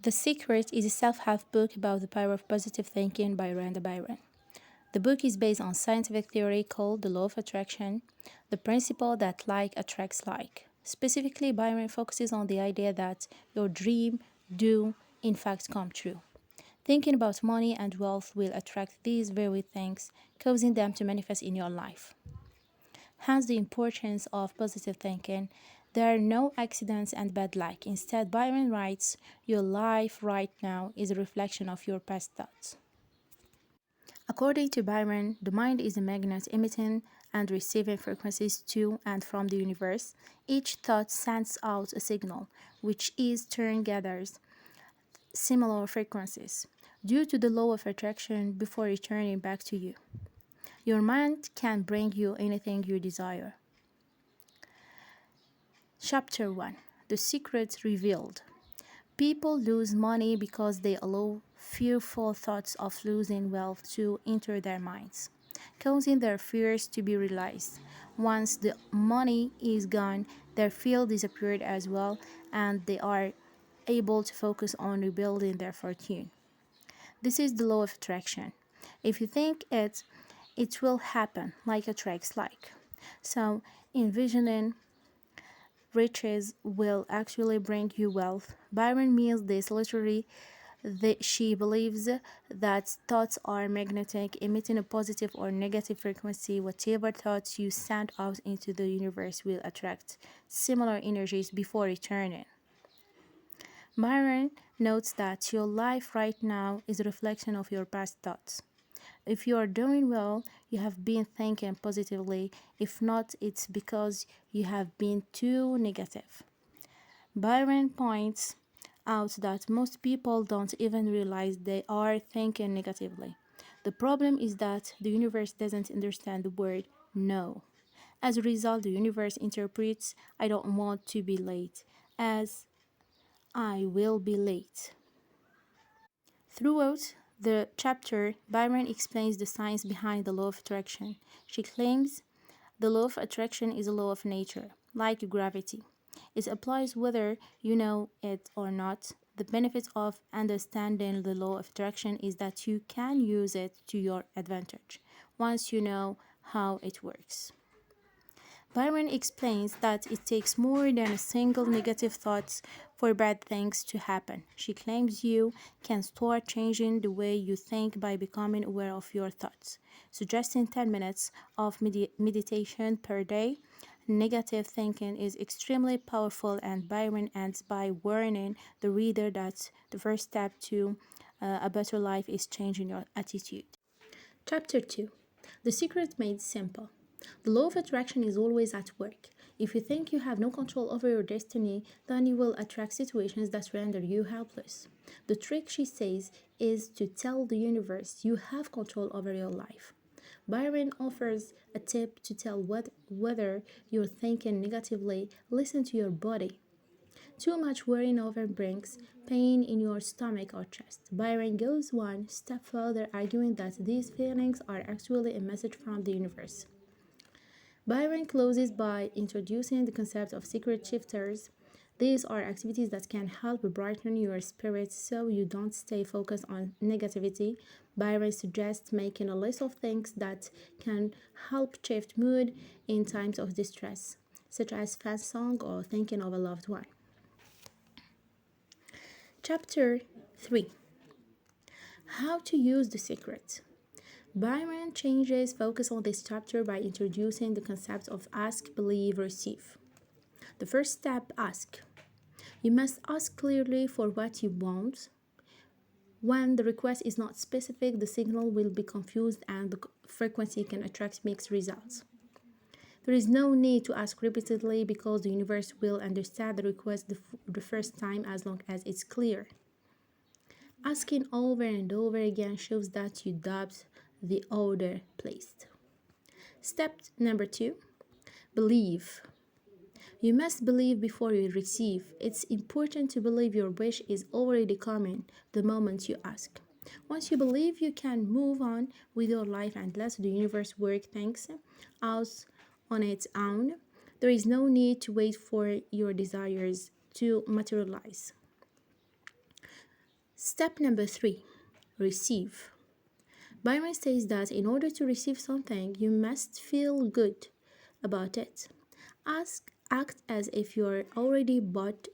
The Secret is a self-help book about the power of positive thinking by Randa Byron. The book is based on scientific theory called the law of attraction, the principle that like attracts like. Specifically, Byron focuses on the idea that your dream do in fact come true. Thinking about money and wealth will attract these very things, causing them to manifest in your life. Hence the importance of positive thinking. There are no accidents and bad luck. Instead, Byron writes, your life right now is a reflection of your past thoughts. According to Byron, the mind is a magnet emitting and receiving frequencies to and from the universe. Each thought sends out a signal, which is turn gathers similar frequencies due to the law of attraction before returning back to you. Your mind can bring you anything you desire. Chapter 1. The Secret Revealed. People lose money because they allow fearful thoughts of losing wealth to enter their minds, causing their fears to be realized. Once the money is gone, their fear disappeared as well, and they are able to focus on rebuilding their fortune. This is the law of attraction. If you think it will happen like attracts like. So, envisioning riches will actually bring you wealth. Byron means this literally that she believes that thoughts are magnetic, emitting a positive or negative frequency. Whatever thoughts you send out into the universe will attract similar energies before returning. Byron notes that your life right now is a reflection of your past thoughts. If you are doing well, you have been thinking positively. If not, it's because you have been too negative. Byron points out that most people don't even realize they are thinking negatively. The problem is that the universe doesn't understand the word no. As a result, the universe interprets I don't want to be late as I will be late. Throughout the chapter, Byron explains the science behind the law of attraction. She claims the law of attraction is a law of nature, like gravity. It applies whether you know it or not. The benefit of understanding the law of attraction is that you can use it to your advantage once you know how it works. Byron explains that it takes more than a single negative thought for bad things to happen. She claims you can start changing the way you think by becoming aware of your thoughts, suggesting 10 minutes of meditation per day. Negative thinking is extremely powerful, and Byron ends by warning the reader that the first step to a better life is changing your attitude. Chapter 2. The Secret Made Simple. The law of attraction is always at work. If you think you have no control over your destiny, then you will attract situations that render you helpless. The trick, she says, is to tell the universe you have control over your life. Byron offers a tip to tell whether you're thinking negatively. Listen to your body. Too much worrying over brings pain in your stomach or chest. Byron goes one step further, arguing that these feelings are actually a message from the universe. Byron closes by introducing the concept of secret shifters. These are activities that can help brighten your spirits so you don't stay focused on negativity. Byron suggests making a list of things that can help shift mood in times of distress, such as fast song or thinking of a loved one. Chapter 3. How to use the secret. Byron changes focus on this chapter by introducing the concept of ask, believe, receive. The first step, ask. You must ask clearly for what you want. When the request is not specific, the signal will be confused and the frequency can attract mixed results. There is no need to ask repeatedly because the universe will understand the request the first time as long as it's clear. Asking over and over again shows that you doubt the order placed. Step number 2, believe. You must believe before you receive. It's important to believe your wish is already coming the moment you ask. Once you believe, you can move on with your life and let the universe work things out on its own. There is no need to wait for your desires to materialize. Step number 3, receive. Byron says that in order to receive something, you must feel good about it. Act as if you're already brought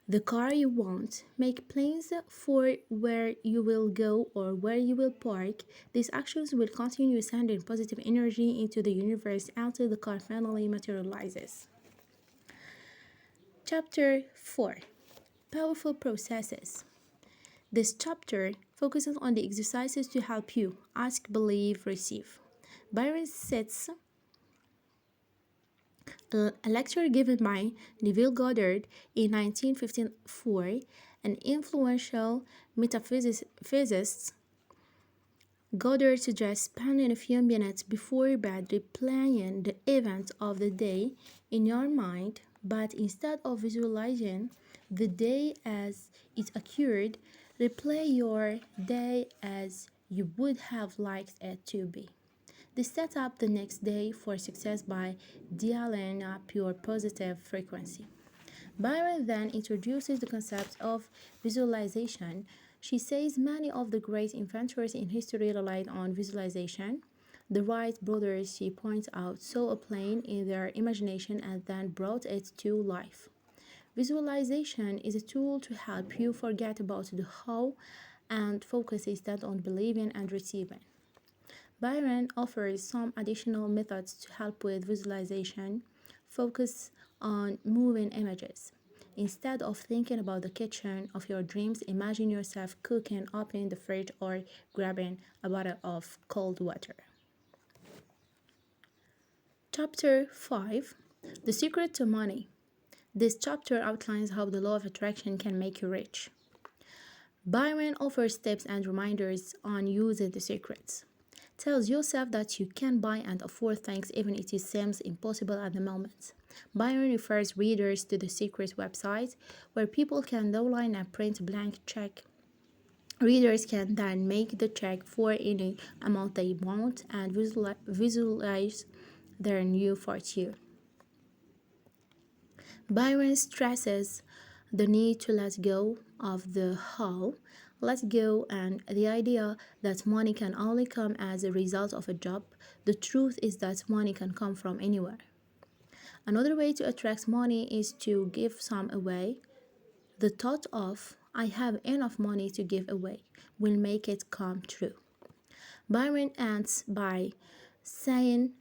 the car you want. Make plans for where you will go or where you will park. These actions will continue sending positive energy into the universe until the car finally materializes. Chapter 4, Powerful Processes. This chapter focuses on the exercises to help you ask, believe, receive. Byron sets a lecture given by Neville Goddard in 1954, an influential metaphysicist. Goddard suggests spending a few minutes before bed replaying the events of the day in your mind, but instead of visualizing the day as it occurred, replay your day as you would have liked it to be. This sets up the next day for success by dialing up your positive frequency. Byron then introduces the concept of visualization. She says many of the great inventors in history relied on visualization. The Wright brothers, she points out, saw a plane in their imagination and then brought it to life. Visualization is a tool to help you forget about the how and focus instead on believing and receiving. Byron offers some additional methods to help with visualization. Focus on moving images. Instead of thinking about the kitchen of your dreams, imagine yourself cooking, opening the fridge, or grabbing a bottle of cold water. Chapter 5, The Secret to Money. This chapter outlines how the law of attraction can make you rich. Byron offers tips and reminders on using the secrets. Tells yourself that you can buy and afford things even if it seems impossible at the moment. Byron refers readers to the Secret website where people can download and print a blank check. Readers can then make the check for any amount they want and visualize their new fortune. Byron stresses the need to let go of the how, let go and the idea that money can only come as a result of a job. The truth is that money can come from anywhere. Another way to attract money is to give some away. The thought of I have enough money to give away will make it come true. Byron ends by saying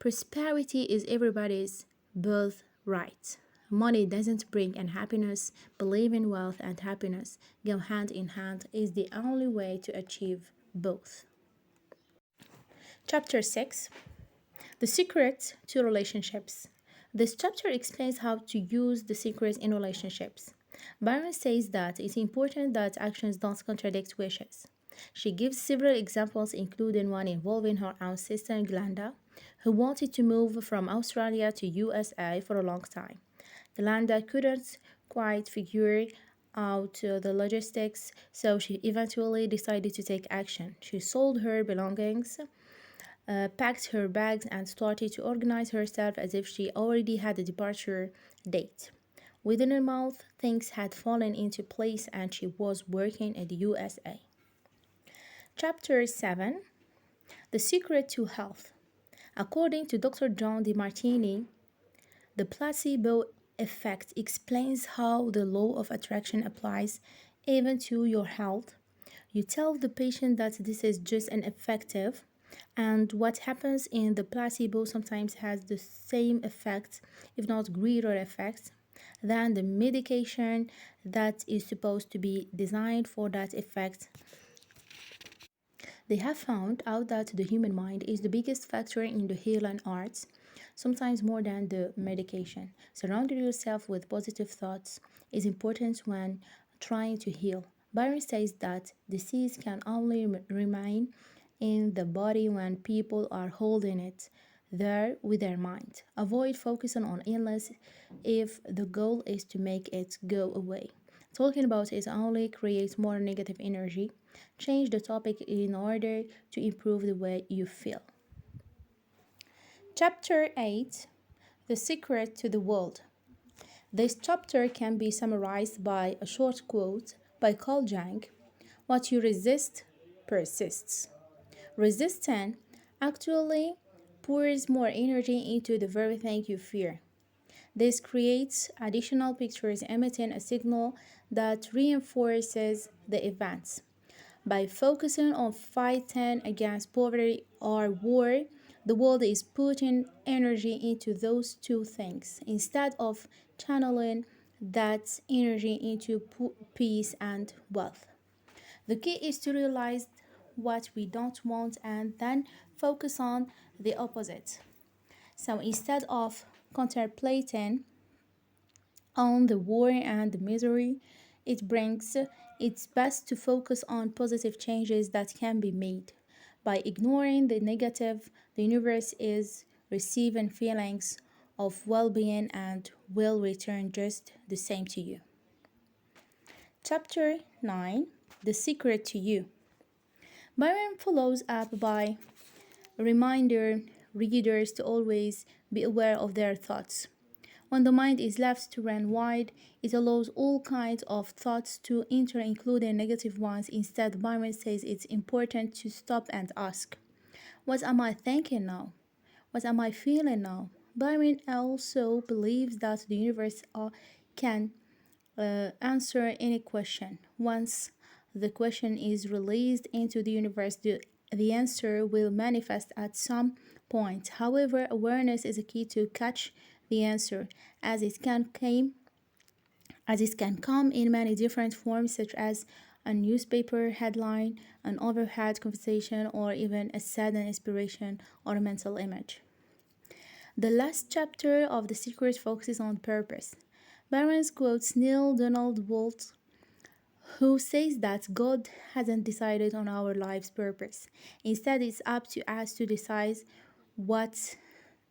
prosperity is everybody's birthright. Money doesn't bring in happiness. Believing wealth and happiness go hand in hand is the only way to achieve both. Chapter 6, The Secret to Relationships. This chapter explains how to use the secrets in relationships. Byron says that it's important that actions don't contradict wishes. She gives several examples, including one involving her own sister Glenda, who wanted to move from Australia to USA for a long time. Glenda couldn't quite figure out the logistics, so she eventually decided to take action. She sold her belongings, packed her bags, and started to organize herself as if she already had a departure date. Within a month, things had fallen into place and she was working in the USA. Chapter 7, The Secret to Health. According to Dr. John DeMartini, the placebo effect explains how the law of attraction applies even to your health. You tell the patient that this is just an effective, and what happens in the placebo sometimes has the same effect, if not greater effect, than the medication that is supposed to be designed for that effect. They have found out that the human mind is the biggest factor in the healing arts, sometimes more than the medication. Surrounding yourself with positive thoughts is important when trying to heal. Byron says that disease can only remain in the body when people are holding it there with their mind. Avoid focusing on illness if the goal is to make it go away. Talking about it only creates more negative energy. Change the topic in order to improve the way you feel. Chapter 8, The Secret to the World. This chapter can be summarized by a short quote by Carl Jung: "What you resist persists." Resistance actually pours more energy into the very thing you fear. This creates additional pictures emitting a signal that reinforces the events. By focusing on fighting against poverty or war, the world is putting energy into those two things instead of channeling that energy into peace and wealth. The key is to realize what we don't want and then focus on the opposite. So instead of contemplating on the war and the misery it brings, it's best to focus on positive changes that can be made. By ignoring the negative, the universe is receiving feelings of well being and will return just the same to you. Chapter 9: The Secret to You. Byron follows up by reminder readers to always be aware of their thoughts. When the mind is left to run wide, it allows all kinds of thoughts to enter, including negative ones. Instead, Byron says it's important to stop and ask, what am I thinking now? What am I feeling now? Byron also believes that the universe can answer any question. Once the question is released into the universe, the answer will manifest at some point. However, awareness is a key to catch the answer, as it can come in many different forms, such as a newspaper headline, an overheard conversation, or even a sudden inspiration or a mental image. The last chapter of The Secret focuses on purpose. Byron quotes Neil Donald Walsh, who says that God hasn't decided on our life's purpose. Instead, it's up to us to decide what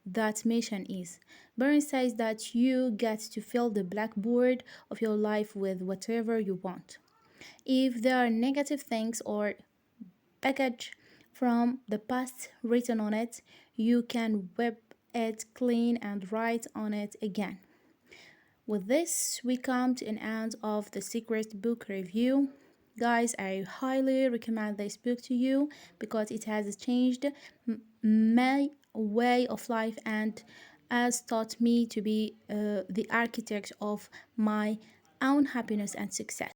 that mission is. Byron says that you get to fill the blackboard of your life with whatever you want. If there are negative things or baggage from the past written on it, you can wipe it clean and write on it again. With this, we come to an end of the Secret book review. Guys, I highly recommend this book to you because it has changed my way of life and has taught me to be the architect of my own happiness and success.